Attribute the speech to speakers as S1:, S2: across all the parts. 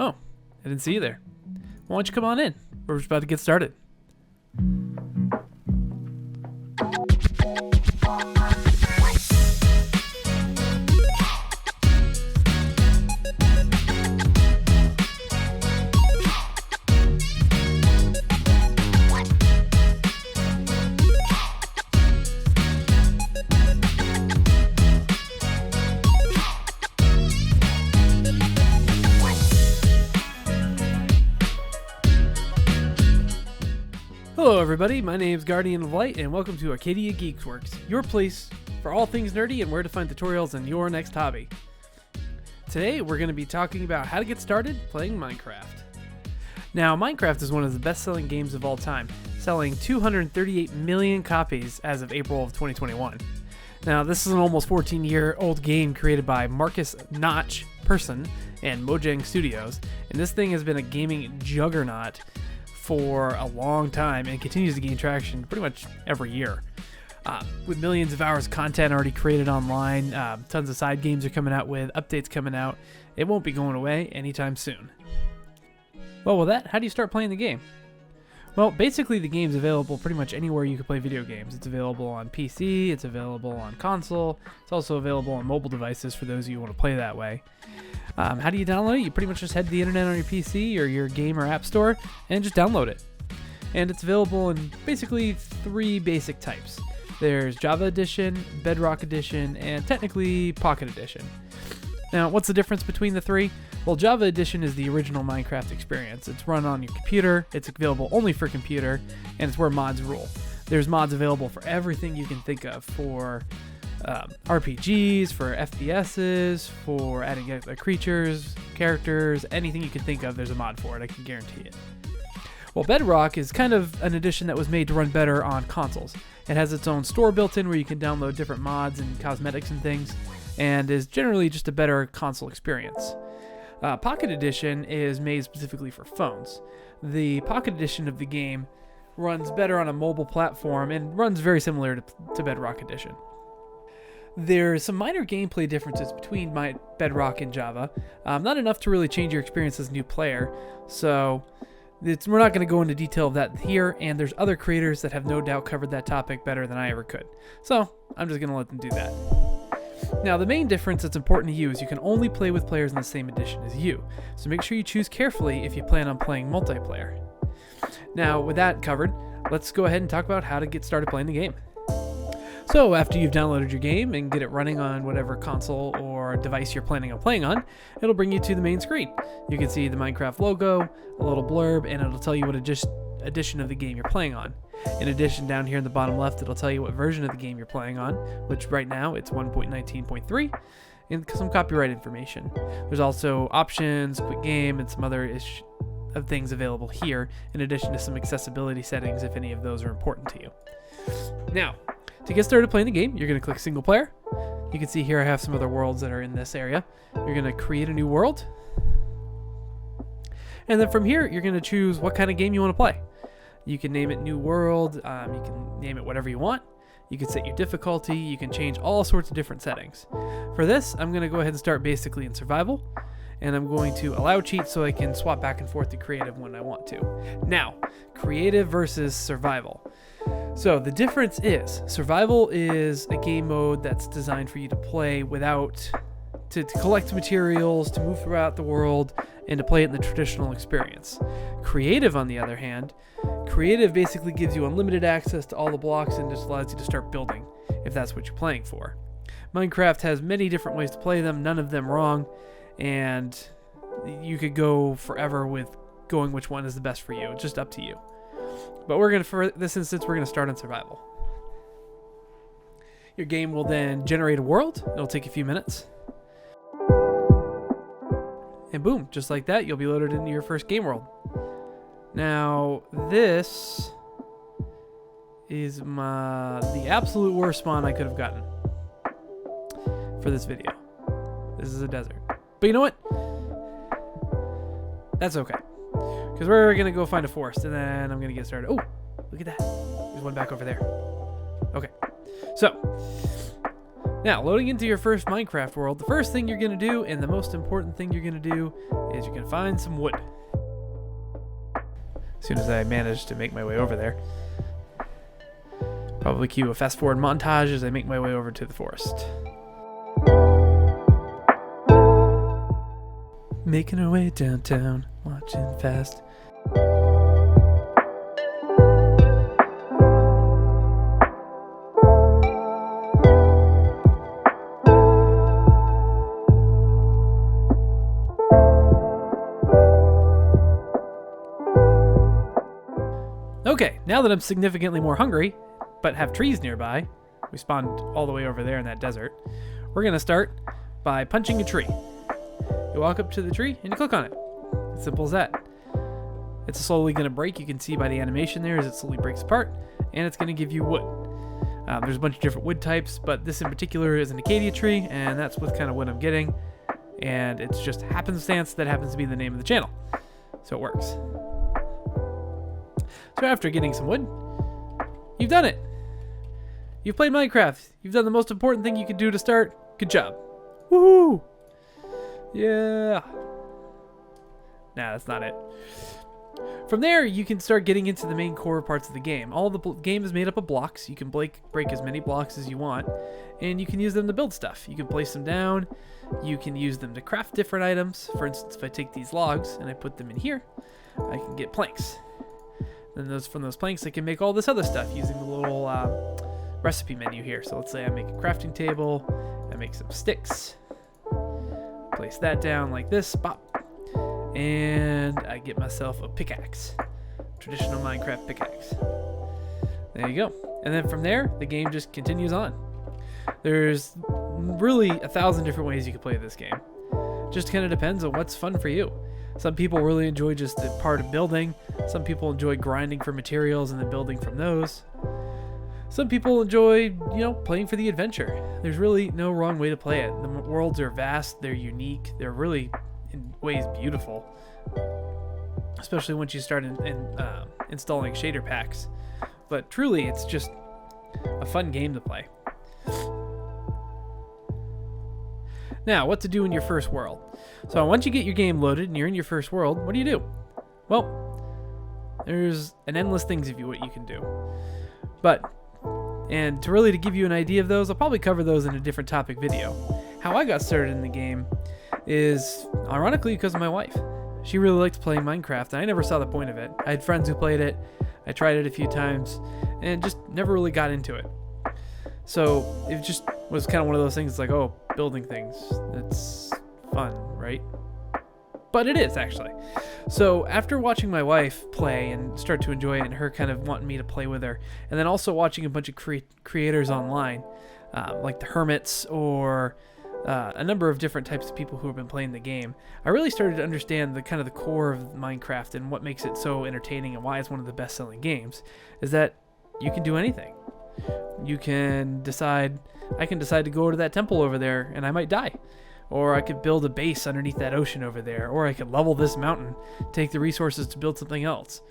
S1: Oh, I didn't see you there. Why don't you come on in? We're just about to get started. Hello everybody, my name is Guardian of Light and welcome to Acadia Geek-Works, your place for all things nerdy and where to find tutorials in your next hobby. Today we're going to be talking about how to get started playing Minecraft. Now, Minecraft is one of the best-selling games of all time, selling 238 million copies as of April of 2021. Now, this is an almost 14-year-old game created by Marcus Notch Person and Mojang Studios, and this thing has been a gaming juggernaut for a long time and continues to gain traction pretty much every year. With millions of hours of content already created online, tons of side games are coming out with, updates coming out. It won't be going away anytime soon. Well, with that, how do you start playing the game? Well, basically the game's available pretty much anywhere you can play video games. It's available on PC, it's available on console, it's also available on mobile devices for those of you who want to play that way. How do you download it? You pretty much just head to the internet on your PC or your game or app store and just download it. And it's available in basically three basic types. There's Java Edition, Bedrock Edition, and technically Pocket Edition. Now, what's the difference between the three? Well, Java Edition is the original Minecraft experience. It's run on your computer, it's available only for computer, and it's where mods rule. There's mods available for everything you can think of, for RPGs, for FPSs, for adding other creatures, characters, anything you can think of, there's a mod for it, I can guarantee it. Well, Bedrock is kind of an edition that was made to run better on consoles. It has its own store built in where you can download different mods and cosmetics and things, and is generally just a better console experience. Pocket Edition is made specifically for phones. The Pocket Edition of the game runs better on a mobile platform and runs very similar to Bedrock Edition. There's some minor gameplay differences between Bedrock and Java, not enough to really change your experience as a new player, so we're not going to go into detail of that here, and there's other creators that have no doubt covered that topic better than I ever could, so I'm just going to let them do that. Now, the main difference that's important to you is you can only play with players in the same edition as you, so make sure you choose carefully if you plan on playing multiplayer. Now, with that covered, let's go ahead and talk about how to get started playing the game. So, after you've downloaded your game and get it running on whatever console or device you're planning on playing on, it'll bring you to the main screen. You can see the Minecraft logo, a little blurb, and it'll tell you what edition of the game you're playing on. In addition, down here in the bottom left, it'll tell you what version of the game you're playing on, which right now it's 1.19.3, and some copyright information. There's also options, quick game, and some other of things available here, in addition to some accessibility settings if any of those are important to you. Now, to get started playing the game, you're going to click single player. You can see here I have some other worlds that are in this area. You're going to create a new world. And then from here, you're going to choose what kind of game you want to play. You can name it New World. You can name it whatever you want. You can set your difficulty. You can change all sorts of different settings. For this, I'm going to go ahead and start basically in survival. And I'm going to allow cheats so I can swap back and forth to creative when I want to. Now, creative versus survival. So the difference is, survival is a game mode that's designed for you to play without, to collect materials, to move throughout the world, and to play it in the traditional experience. Creative, on the other hand, creative basically gives you unlimited access to all the blocks and just allows you to start building, if that's what you're playing for. Minecraft has many different ways to play them, none of them wrong, and you could go forever with going which one is the best for you. It's just up to you. But for this instance, we're going to start on survival. Your game will then generate a world. It'll take a few minutes. And boom, just like that, you'll be loaded into your first game world. Now, this is the absolute worst spawn I could have gotten for this video. This is a desert. But you know what? That's okay. Because we're going to go find a forest, and then I'm going to get started. Oh, look at that. There's one back over there. Okay. So, Now, loading into your first Minecraft world, the first thing you're going to do, and the most important thing you're going to do, is you're going to find some wood. As soon as I manage to make my way over there. Probably cue a fast forward montage as I make my way over to the forest. Making our way downtown, watching fast. Okay, now that I'm significantly more hungry, but have trees nearby, we spawned all the way over there in that desert, we're gonna start by punching a tree. You walk up to the tree and you click on it. It's simple as that. It's slowly gonna break. You can see by the animation there as it slowly breaks apart, and it's gonna give you wood. There's a bunch of different wood types, but this in particular is an Acadia tree, and that's what kind of wood I'm getting. And it's just happenstance that happens to be the name of the channel. So it works. So after getting some wood, you've done it. You've played Minecraft. You've done the most important thing you could do to start. Good job. Woohoo! Yeah. Nah, that's not it. From there, you can start getting into the main core parts of the game. All the game is made up of blocks. You can break as many blocks as you want, and you can use them to build stuff. You can place them down. You can use them to craft different items. For instance, if I take these logs and I put them in here, I can get planks. Then from those planks, I can make all this other stuff using the little recipe menu here. So let's say I make a crafting table, I make some sticks, place that down like this, pop, and I get myself a pickaxe, traditional Minecraft pickaxe. There you go. And then from there, the game just continues on. There's really 1,000 different ways you can play this game. Just kind of depends on what's fun for you. Some people really enjoy just the part of building. Some people enjoy grinding for materials and then building from those. Some people enjoy, playing for the adventure. There's really no wrong way to play it. The worlds are vast, they're unique, they're really, in ways, beautiful. Especially once you start installing shader packs. But truly, it's just a fun game to play. Now, what to do in your first world. So once you get your game loaded and you're in your first world, what do? Well, there's an endless things of what you can do. And to give you an idea of those, I'll probably cover those in a different topic video. How I got started in the game is, ironically, because of my wife. She really liked playing Minecraft, and I never saw the point of it. I had friends who played it, I tried it a few times, and just never really got into it. So it just was kind of one of those things like, oh, building things, it's fun, right? But it is, actually. So after watching my wife play and start to enjoy it, and her kind of wanting me to play with her, and then also watching a bunch of creators online, like the Hermits or a number of different types of people who have been playing the game, I really started to understand the core of Minecraft and what makes it so entertaining and why it's one of the best-selling games, is that you can do anything. I can decide to go to that temple over there and I might die. Or I could build a base underneath that ocean over there. Or I could level this mountain, take the resources to build something else.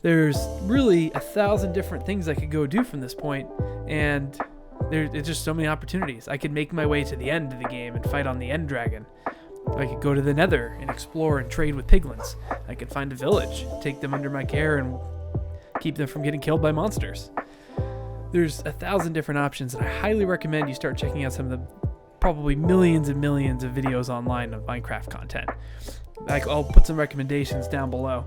S1: There's really 1,000 different things I could go do from this point, and there's just so many opportunities. I could make my way to the end of the game and fight on the end dragon. I could go to the nether and explore and trade with piglins. I could find a village, take them under my care, and keep them from getting killed by monsters. There's 1,000 different options, and I highly recommend you start checking out some of the probably millions and millions of videos online of Minecraft content. I'll put some recommendations down below,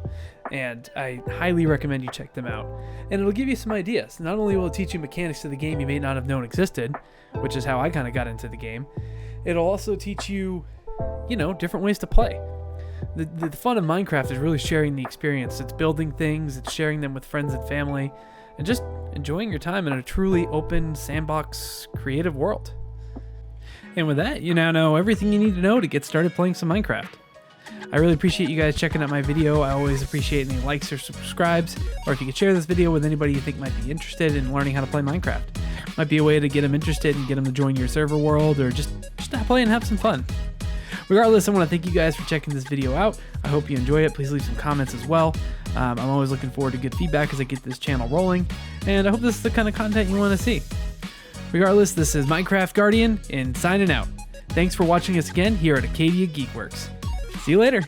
S1: and I highly recommend you check them out. And it'll give you some ideas. Not only will it teach you mechanics of the game you may not have known existed, which is how I kind of got into the game, it'll also teach you, different ways to play. The fun of Minecraft is really sharing the experience. It's building things, it's sharing them with friends and family, and just enjoying your time in a truly open, sandbox, creative world. And with that, you now know everything you need to know to get started playing some Minecraft. I really appreciate you guys checking out my video. I always appreciate any likes or subscribes, or if you could share this video with anybody you think might be interested in learning how to play Minecraft. Might be a way to get them interested and get them to join your server world, or just play and have some fun. Regardless, I want to thank you guys for checking this video out. I hope you enjoy it. Please leave some comments as well. I'm always looking forward to good feedback as I get this channel rolling, and I hope this is the kind of content you want to see. Regardless, this is Minecraft Guardian and signing out. Thanks for watching us again here at Acadia Geek-Works. See you later.